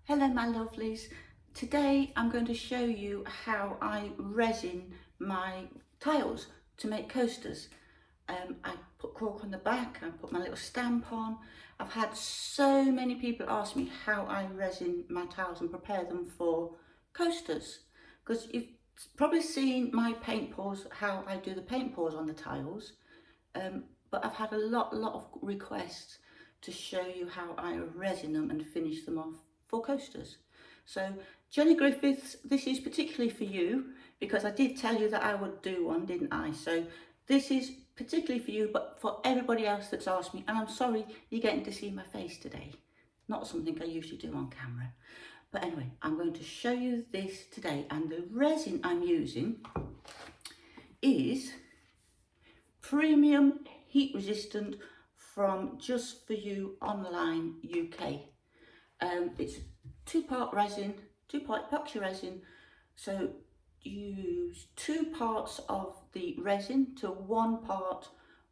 Hello my lovelies. Today I'm going to show you how I resin my tiles to make coasters. I put cork on the back, I put my little stamp on. I've had so many people ask me how I resin my tiles and prepare them for coasters, because you've probably seen my paint pours, how I do the paint pours on the tiles, but I've had a lot of requests to show you how I resin them and finish them off for coasters. So Jenny Griffiths, this is particularly for you because I did tell you that I would do one, didn't I? So this is particularly for you, but for everybody else that's asked me, and I'm sorry you're getting to see my face today. Not something I usually do on camera. But anyway, I'm going to show you this today, and the resin I'm using is premium heat resistant from Just For You Online UK. It's two-part resin, two-part epoxy resin. So you use 2 parts of the resin to 1 part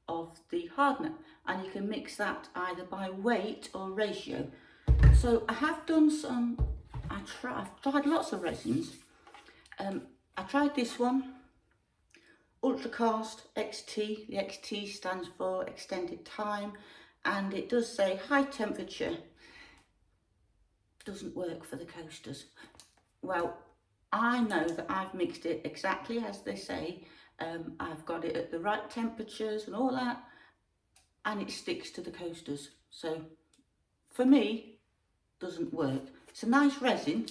of the hardener, and you can mix that either by weight or ratio. So I have done some, I've tried lots of resins. I tried this one, Ultracast XT. The XT stands for extended time, and it does say high temperature. Doesn't work for the coasters. Well, I know that I've mixed it exactly as they say. I've got it at the right temperatures and all that, and it sticks to the coasters. So for me, doesn't work. It's a nice resin.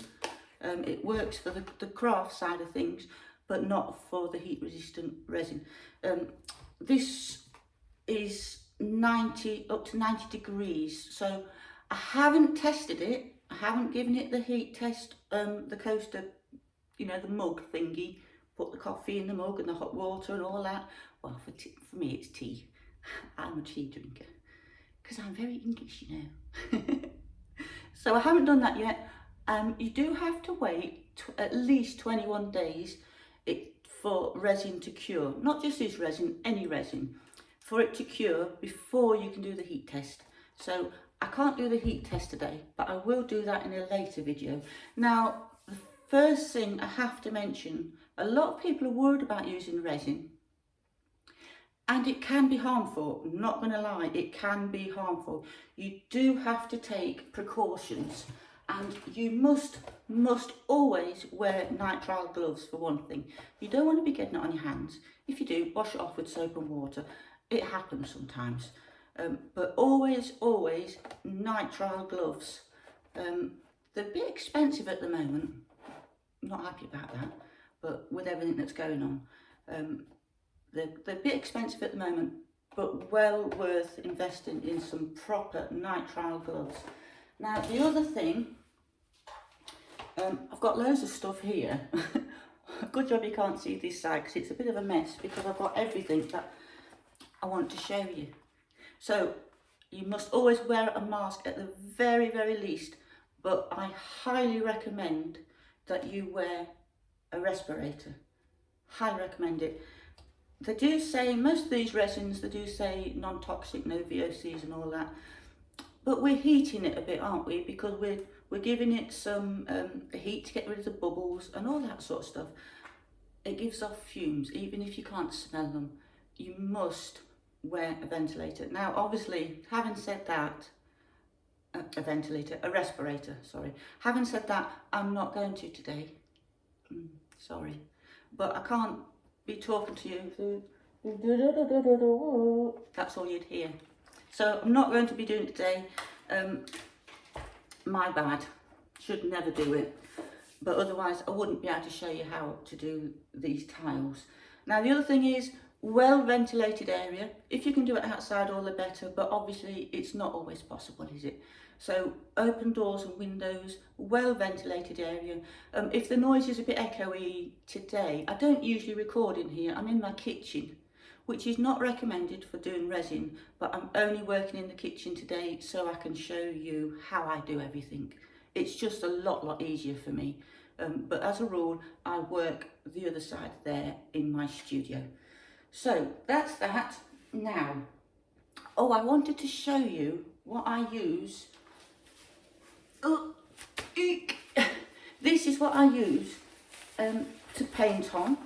It works for the craft side of things, but not for the heat resistant resin. This is up to 90 degrees. So I haven't tested it. I haven't given it the heat test, the coaster, you know, the mug thingy, put the coffee in the mug and the hot water and all that. Well, for me it's tea. I'm a tea drinker because I'm very English, you know. So I haven't done that yet. You do have to wait at least 21 days for resin to cure. Not just this resin, any resin. For it to cure before you can do the heat test. So I can't do the heat test today, but I will do that in a later video. Now, the first thing I have to mention, a lot of people are worried about using resin, and it can be harmful. I'm not going to lie, it can be harmful. You do have to take precautions, and you must always wear nitrile gloves for one thing. You don't want to be getting it on your hands. If you do, wash it off with soap and water. It happens sometimes. But always nitrile gloves. They're a bit expensive at the moment. I'm not happy about that, but with everything that's going on, they're a bit expensive at the moment, but well worth investing in some proper nitrile gloves. Now the other thing, I've got loads of stuff here. Good job you can't see this side because it's a bit of a mess, because I've got everything that I want to show you. So you must always wear a mask at the very least, but I highly recommend that you wear a respirator. Highly recommend it. They do say, most of these resins, they do say non-toxic, no VOCs and all that, but we're heating it a bit, aren't we? Because we're giving it some heat to get rid of the bubbles and all that sort of stuff. It gives off fumes, even if you can't smell them. You must wear a ventilator. Now obviously, having said that, a respirator, sorry. Having said that, I'm not going to today. Sorry, but I can't be talking to you. That's all you'd hear. So I'm not going to be doing it today. My bad. Should never do it. But otherwise I wouldn't be able to show you how to do these tiles. Now the other thing is, well ventilated area. If you can do it outside, all the better, but obviously it's not always possible, is it? So open doors and windows, well ventilated area. If the noise is a bit echoey today, I don't usually record in here. I'm in my kitchen, which is not recommended for doing resin, but I'm only working in the kitchen today so I can show you how I do everything. It's just a lot easier for me. But as a rule, I work the other side there in my studio. So that's that. Now, oh, I wanted to show you what I use. Oh, is what I use to paint on,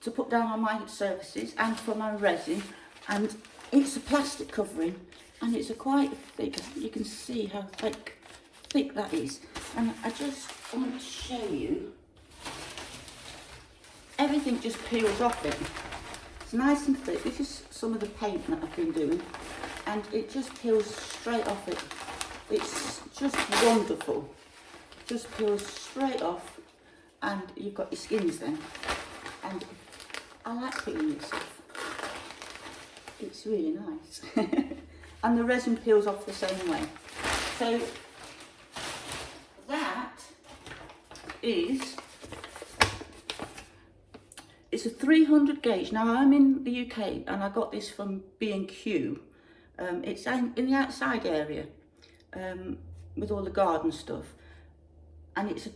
to put down on my surfaces and for my resin. And it's a plastic covering, and it's a quite thick, you can see how thick that is. And I just want to show you, everything just peels off it. It's nice and thick. This is some of the paint that I've been doing, and it just peels straight off it. It's just wonderful. Just peels straight off, and you've got your skins then. And I like peeling this off. It's really nice. And the resin peels off the same way. So that is, it's a 300 gauge. Now I'm in the UK and I got this from B&Q. It's in the outside area with all the garden stuff. And it's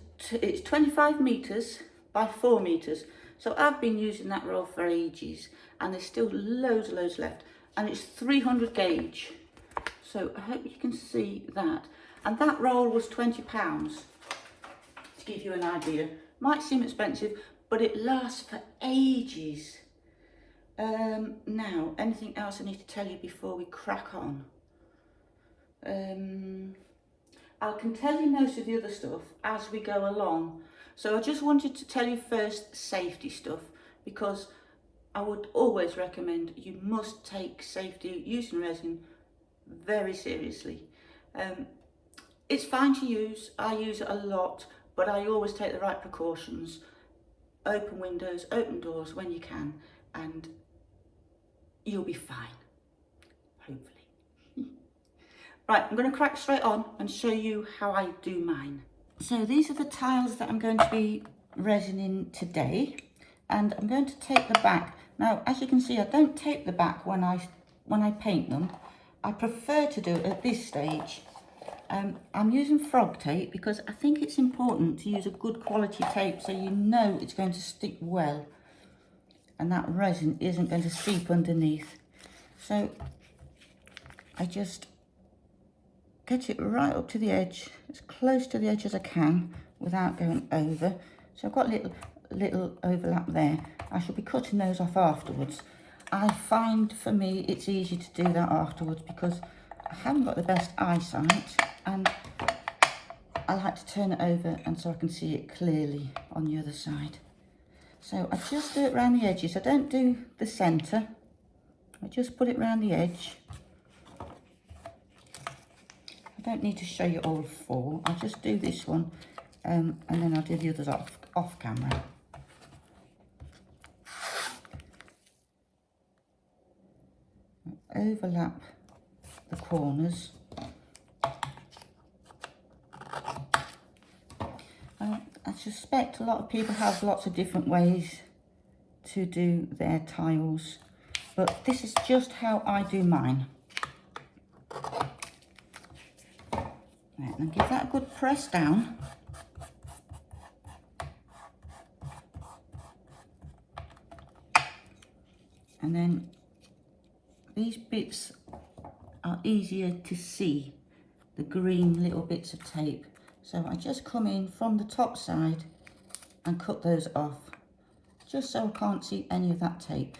25 metres by 4 metres. So I've been using that roll for ages, and there's still loads left. And it's 300 gauge. So I hope you can see that. And that roll was £20, to give you an idea. Might seem expensive, but it lasts for ages. Now, anything else I need to tell you before we crack on? I can tell you most of the other stuff as we go along. So I just wanted to tell you first safety stuff, because I would always recommend you must take safety using resin very seriously. It's fine to use, I use it a lot, but I always take the right precautions. Open windows, open doors when you can, and you'll be fine, hopefully. Right, I'm going to crack straight on and show you how I do mine. So these are the tiles that I'm going to be resining today, and I'm going to tape the back. Now, as you can see, I don't tape the back when I paint them. I prefer to do it at this stage. I'm using frog tape because I think it's important to use a good quality tape so you know it's going to stick well and that resin isn't going to seep underneath. So I just get it right up to the edge, as close to the edge as I can without going over. So I've got a little overlap there. I shall be cutting those off afterwards. I find for me it's easy to do that afterwards because I haven't got the best eyesight, and I like to turn it over and so I can see it clearly on the other side. So I just do it around the edges. I don't do the centre. I just put it around the edge. I don't need to show you all four. I'll just do this one and then I'll do the others off camera. Overlap the corners. I suspect a lot of people have lots of different ways to do their tiles, but this is just how I do mine. Right, and give that a good press down. And then these bits are easier to see, the green little bits of tape. So I just come in from the top side and cut those off, just so I can't see any of that tape.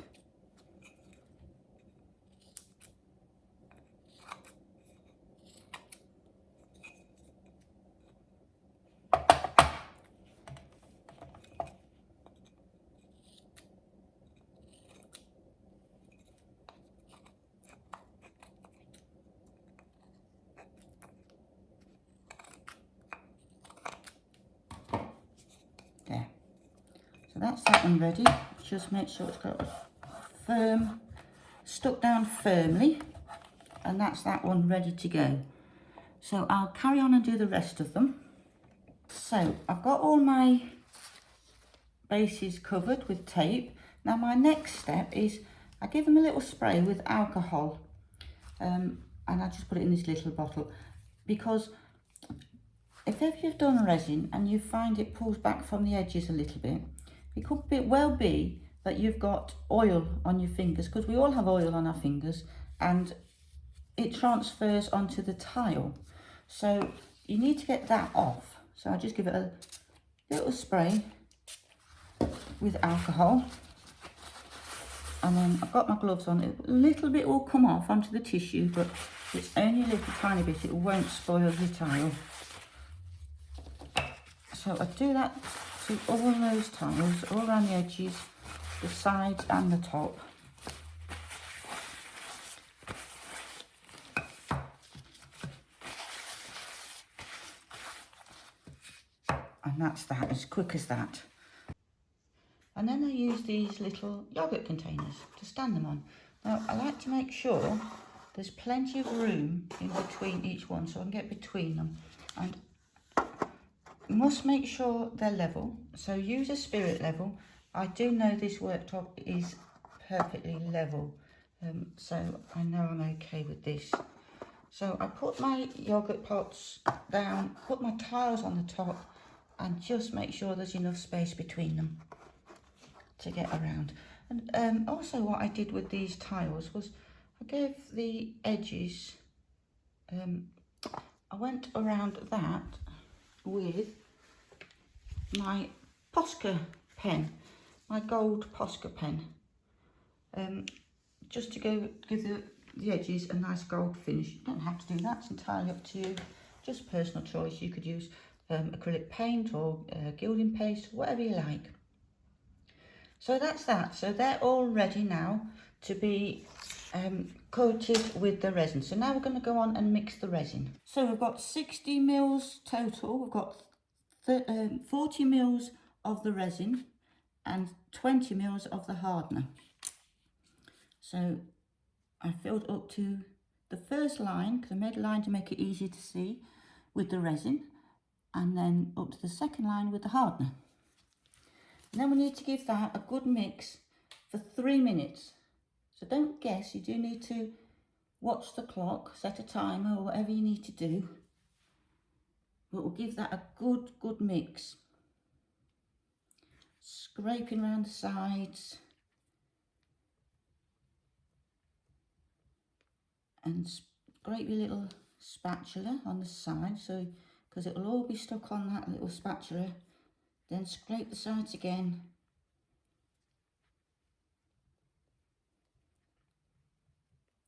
There. So that's that one ready. Just make sure it's got firm, stuck down firmly, and that's that one ready to go. So I'll carry on and do the rest of them. So I've got all my bases covered with tape. Now my next step is I give them a little spray with alcohol, and I just put it in this little bottle, because if ever you've done resin and you find it pulls back from the edges a little bit, it could well be that you've got oil on your fingers, because we all have oil on our fingers, and it transfers onto the tile. So you need to get that off. So I just give it little spray with alcohol. And then I've got my gloves on. A little bit will come off onto the tissue, but it's only a little tiny bit. It won't spoil your tile. So I do that to all those tiles, all around the edges, the sides and the top. And that's that, as quick as that. And then I use these little yogurt containers to stand them on. Now I like to make sure there's plenty of room in between each one so I can get between them. And you must make sure they're level, so use a spirit level. I do know this worktop is perfectly level, so I know I'm okay with this. So I put my yogurt pots down, put my tiles on the top, and just make sure there's enough space between them to get around. And also what I did with these tiles was I gave the edges, I went around that with my Posca pen, my gold Posca pen, just to go give the edges a nice gold finish. You don't have to do that, it's entirely up to you, just personal choice. You could use acrylic paint or gilding paste, whatever you like. So that's that. So they're all ready now to be coated with the resin. So now we're going to go on and mix the resin. So we've got 60 mils total. We've got 40 mils of the resin and 20 mils of the hardener. So I filled up to the first line, because I made a line to make it easier to see, with the resin, and then up to the second line with the hardener. And then we need to give that a good mix for 3 minutes. So don't guess, you do need to watch the clock, set a timer or whatever you need to do. But we'll give that a good mix. Scraping around the sides. And scrape your little spatula on the side, so because it'll all be stuck on that little spatula. Then scrape the sides again.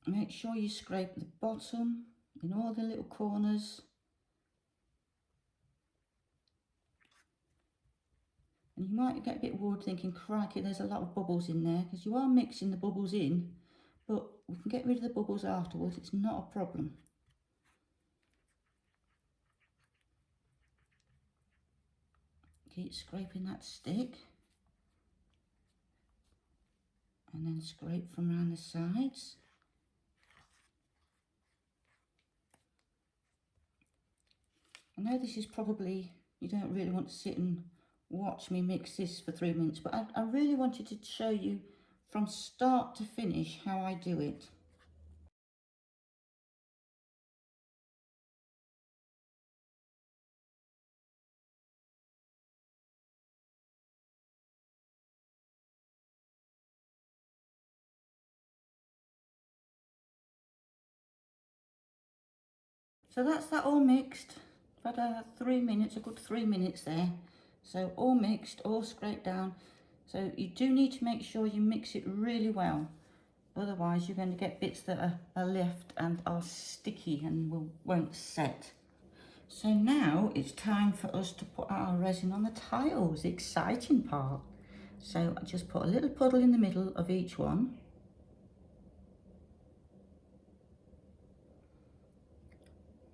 Make sure you scrape the bottom in all the little corners. And you might get a bit worried thinking, crikey, there's a lot of bubbles in there, because you are mixing the bubbles in, but we can get rid of the bubbles afterwards, it's not a problem. Keep scraping that stick. And then scrape from around the sides. I know this is probably, you don't really want to sit and watch me mix this for 3 minutes, but I really wanted to show you from start to finish how I do it. So that's that all mixed. I've had 3 minutes, a good 3 minutes there. So all mixed, all scraped down. So you do need to make sure you mix it really well. Otherwise you're going to get bits that are left and are sticky and won't set. So now it's time for us to put our resin on the tiles, the exciting part. So I just put a little puddle in the middle of each one.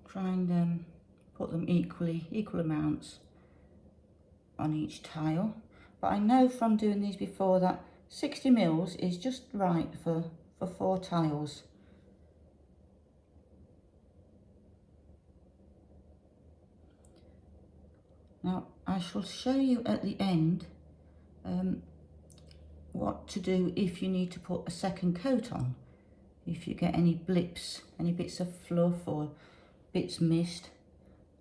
Try and put them equal amounts on each tile. But I know from doing these before that 60 mils is just right for 4 tiles. Now I shall show you at the end what to do if you need to put a second coat on. If you get any blips, any bits of fluff or bits missed,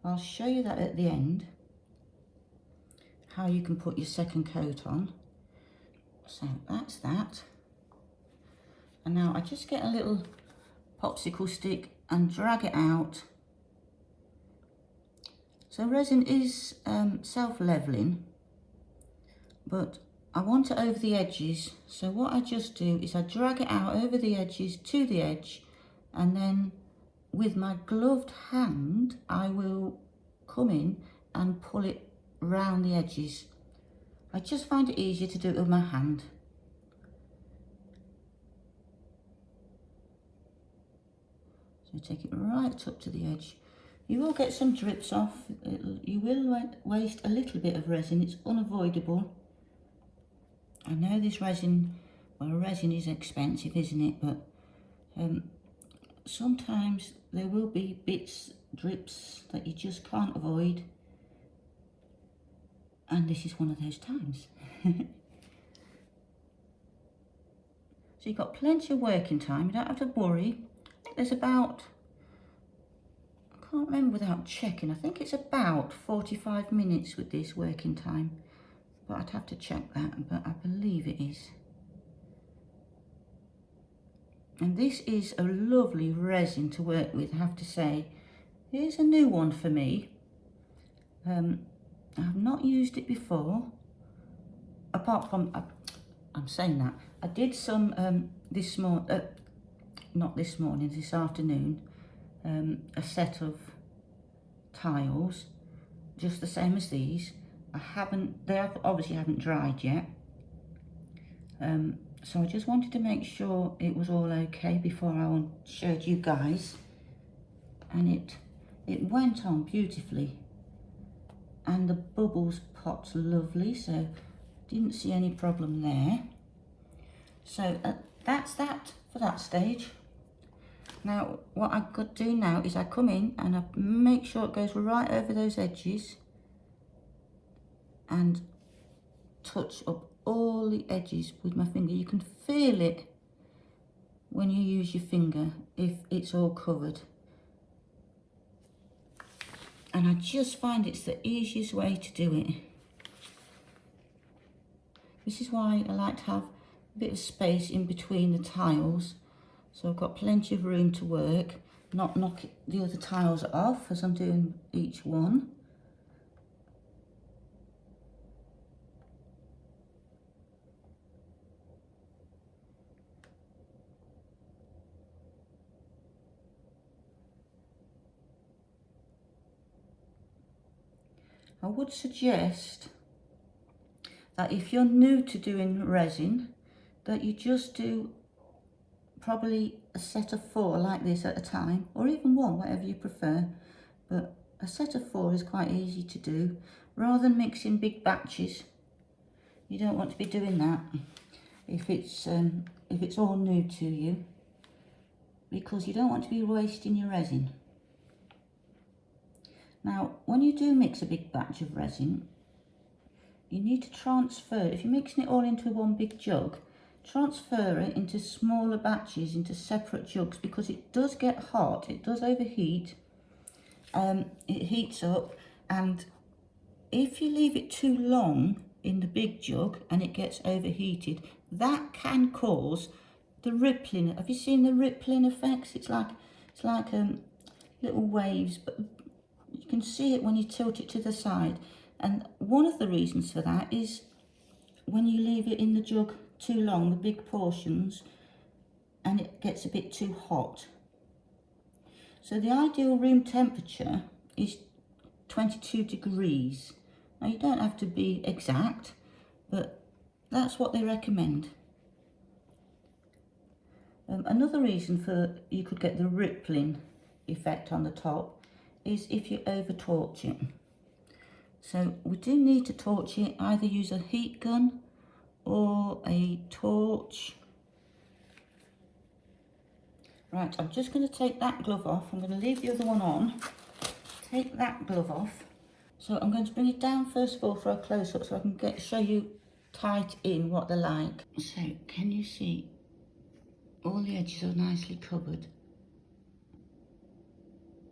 I'll show you that at the end, how you can put your second coat on. So that's that. And now I just get a little popsicle stick and drag it out So resin is self-leveling, but I want it over the edges. So what I just do is I drag it out over the edges to the edge, and then with my gloved hand, I will come in and pull it round the edges. I just find it easier to do it with my hand. So take it right up to the edge. You will get some drips off. You will waste a little bit of resin. It's unavoidable. I know this resin, well, resin is expensive, isn't it? But sometimes there will be drips that you just can't avoid. And this is one of those times. So you've got plenty of working time. You don't have to worry. I think there's about, I can't remember without checking, I think it's about 45 minutes with this working time. But I'd have to check that, but I believe it is. And this is a lovely resin to work with, I have to say. Here's a new one for me. I've not used it before, apart from, I'm saying that, I did some this afternoon, a set of tiles, just the same as these. They obviously haven't dried yet. So I just wanted to make sure it was all okay before I showed you guys. And it went on beautifully. And the bubbles popped lovely, so didn't see any problem there. So that's that for that stage. Now what I could do now is I come in and I make sure it goes right over those edges and touch up all the edges with my finger. You can feel it when you use your finger if it's all covered. And I just find it's the easiest way to do it. This is why I like to have a bit of space in between the tiles, so I've got plenty of room to work, not knock the other tiles off as I'm doing each one. I would suggest that if you're new to doing resin, that you just do probably a set of 4 like this at a time, or even 1, whatever you prefer. But a set of 4 is quite easy to do, rather than mixing big batches. You don't want to be doing that if it's all new to you, because you don't want to be wasting your resin. Now, when you do mix a big batch of resin, you need to transfer, if you're mixing it all into one big jug, transfer it into smaller batches, into separate jugs, because it does get hot, it does overheat, it heats up, and if you leave it too long in the big jug and it gets overheated, that can cause the rippling. Have you seen the rippling effects? It's like little waves, but you can see it when you tilt it to the side. And one of the reasons for that is when you leave it in the jug too long, the big portions, and it gets a bit too hot. So the ideal room temperature is 22 degrees. Now you don't have to be exact, but that's what they recommend. Another reason for you could get the rippling effect on the top is if you over torch it. So we do need to torch it, either use a heat gun or a torch. Right, I'm just going to take that glove off. I'm going to leave the other one on. Take that glove off. So I'm going to bring it down first of all for a close-up so I can show you tight in what they're like. So can you see all the edges are nicely covered?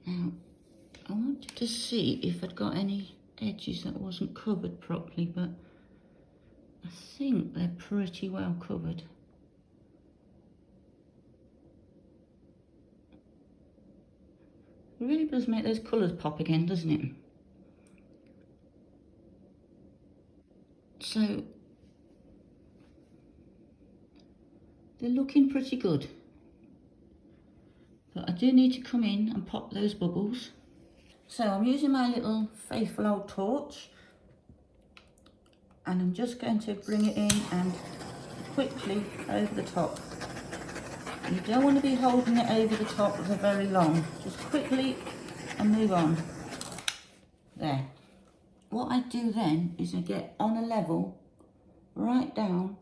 Now I wanted to see if I'd got any edges that wasn't covered properly, but I think they're pretty well covered. It really does make those colours pop again, doesn't it? So they're looking pretty good. But I do need to come in and pop those bubbles. So I'm using my little faithful old torch, and I'm just going to bring it in and quickly over the top. You don't want to be holding it over the top for very long. Just quickly and move on. There. What I do then is I get on a level right down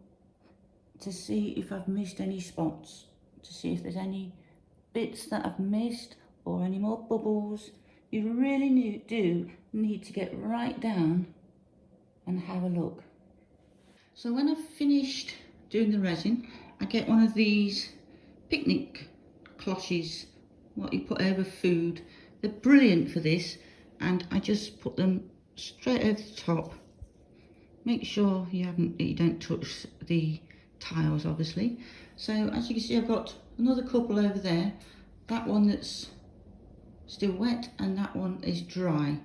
to see if I've missed any spots, to see if there's any bits that I've missed or any more bubbles. You really do need to get right down and have a look. So when I've finished doing the resin, I get one of these picnic cloches, what you put over food. They're brilliant for this, and I just put them straight over the top. Make sure you don't touch the tiles, obviously. So as you can see, I've got another couple over there. That one that's still wet and that one is dry.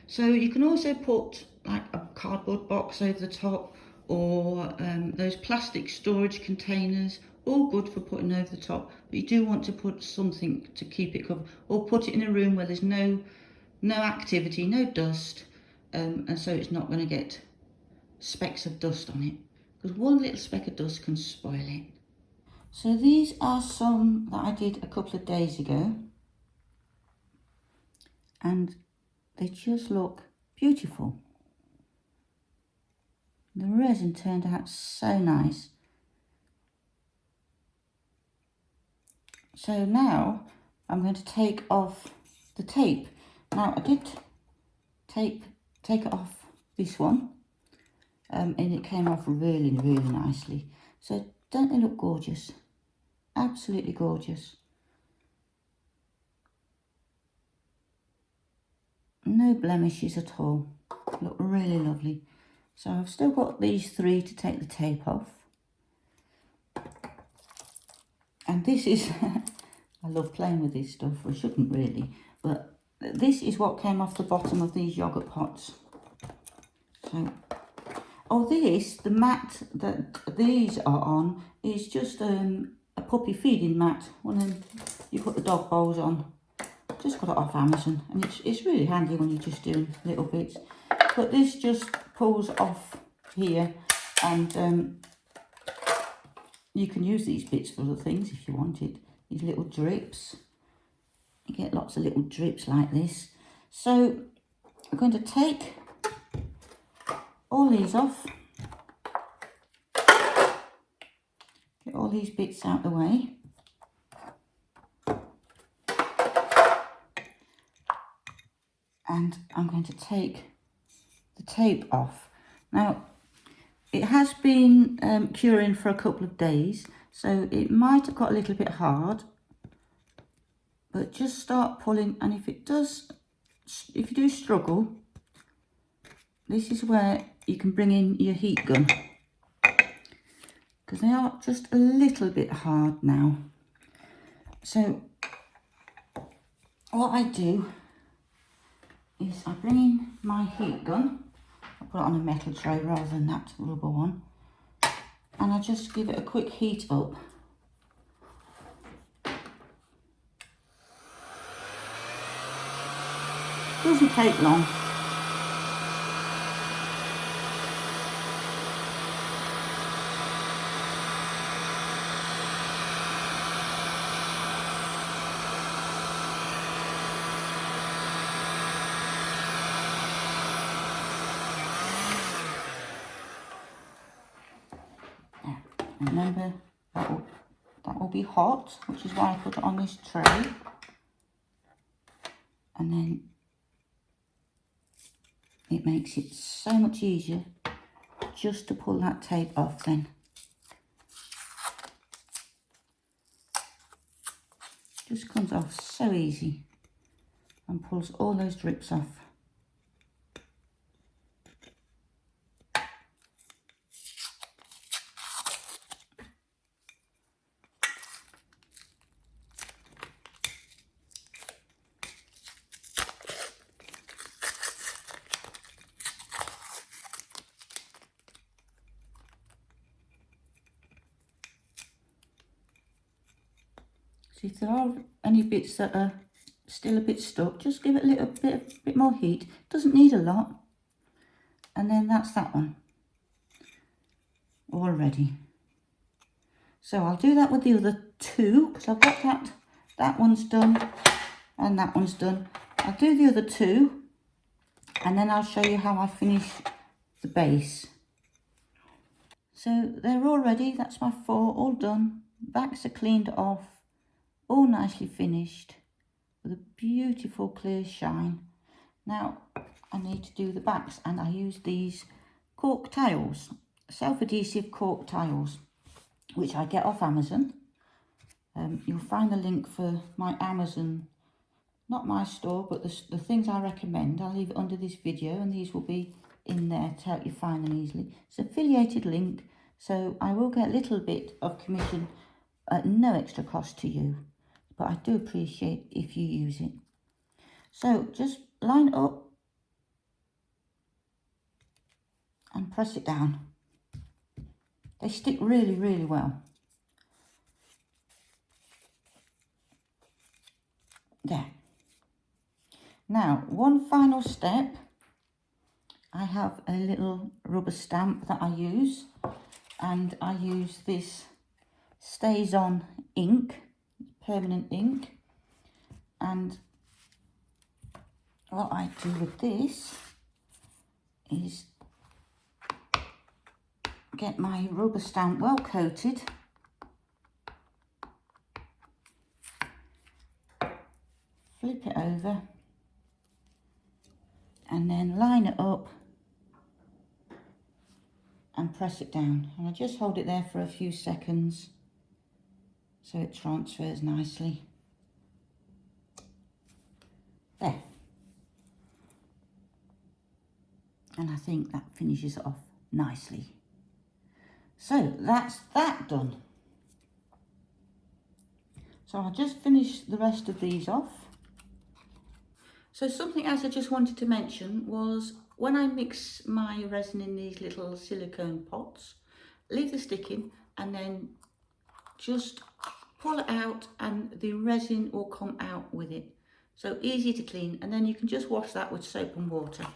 So you can also put like a cardboard box over the top, or those plastic storage containers, all good for putting over the top, but you do want to put something to keep it covered, or put it in a room where there's no activity, no dust, and so it's not going to get specks of dust on it, because one little speck of dust can spoil it. So these are some that I did a couple of days ago, and they just look beautiful. The resin turned out so nice. So now I'm going to take off the tape. Now I did take it off this one, and it came off really nicely. So don't they look gorgeous? Absolutely gorgeous. No blemishes at all. Look really lovely. So I've still got these three to take the tape off. And this is, I love playing with this stuff. I shouldn't really, but this is what came off the bottom of these yoghurt pots. So, the mat that these are on is just a puppy feeding mat. One of them you put the dog bowls on. Just got it off Amazon, and it's really handy when you're just doing little bits. But this just pulls off here, and you can use these bits for other things if you wanted. These little drips, you get lots of little drips like this. So I'm going to take all these off, get all these bits out of the way. And I'm going to take the tape off. Now, it has been curing for a couple of days, so it might have got a little bit hard, but just start pulling, and if you do struggle, this is where you can bring in your heat gun, because they are just a little bit hard now. So what I do is I bring in my heat gun. I put it on a metal tray rather than that rubber one, and I just give it a quick heat up. Doesn't take long. Remember, that will be hot, which is why I put it on this tray. And then it makes it so much easier just to pull that tape off then. Just comes off so easy and pulls all those drips off. So if there are any bits that are still a bit stuck, just give it a little bit more heat. Doesn't need a lot. And then that's that one all ready. So I'll do that with the other two, because I've got that one's done and that one's done. I'll do the other two and then I'll show you how I finish the base. So they're all ready. That's my 4 all done. Backs are cleaned off, all nicely finished with a beautiful clear shine. Now I need to do the backs, and I use these cork tiles, self-adhesive cork tiles, which I get off Amazon. You'll find the link for my Amazon, not my store, but the things I recommend. I'll leave it under this video, and these will be in there to help you find them easily. It's an affiliated link, so I will get a little bit of commission at no extra cost to you, but I do appreciate if you use it. So just line it up and press it down. They stick really, really well. There. Now, one final step. I have a little rubber stamp that I use, and I use this Stays On ink, permanent ink, and what I do with this is get my rubber stamp well coated, flip it over, and then line it up and press it down. And I just hold it there for a few seconds so it transfers nicely. There. And I think that finishes it off nicely. So that's that done. So I'll just finish the rest of these off. So something else I just wanted to mention was, when I mix my resin in these little silicone pots, leave the stick in and then just pull it out and the resin will come out with it. So easy to clean, and then you can just wash that with soap and water.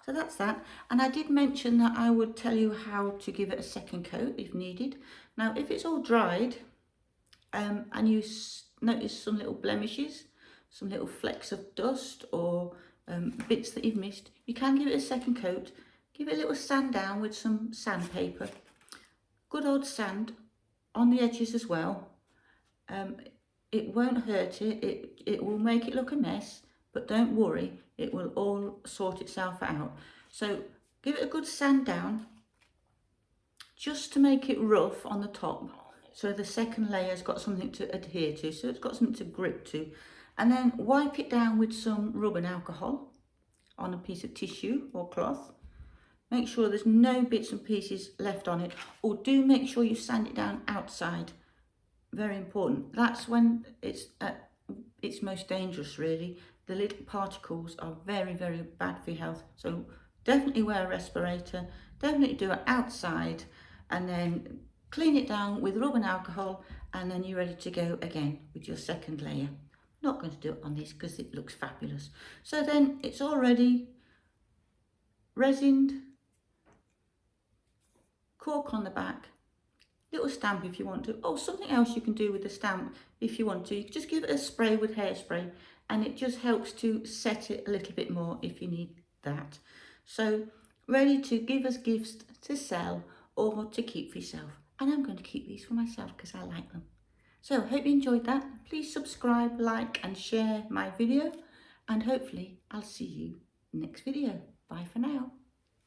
So that's that. And I did mention that I would tell you how to give it a second coat if needed. Now, if it's all dried and you notice some little blemishes, some little flecks of dust or bits that you've missed, you can give it a second coat. Give it a little sand down with some sandpaper. Good old sand on the edges as well. It won't hurt it. It will make it look a mess, but don't worry, it will all sort itself out. So give it a good sand down, just to make it rough on the top, so the second layer's got something to adhere to, so it's got something to grip to. And then wipe it down with some rubbing alcohol on a piece of tissue or cloth. Make sure there's no bits and pieces left on it, or do make sure you sand it down outside. Very important. That's when it's at its most dangerous, really. The little particles are very, very bad for your health. So definitely wear a respirator, definitely do it outside, and then clean it down with rubbing alcohol, and then you're ready to go again with your second layer. Not going to do it on this because it looks fabulous. So then it's already resined, cork on the back, little stamp if you want to. Oh, something else you can do with the stamp if you want to. You can just give it a spray with hairspray, and it just helps to set it a little bit more if you need that. So ready to give as gifts to sell or to keep for yourself. And I'm going to keep these for myself because I like them. So hope you enjoyed that. Please subscribe, like and share my video, and hopefully I'll see you next video. Bye for now.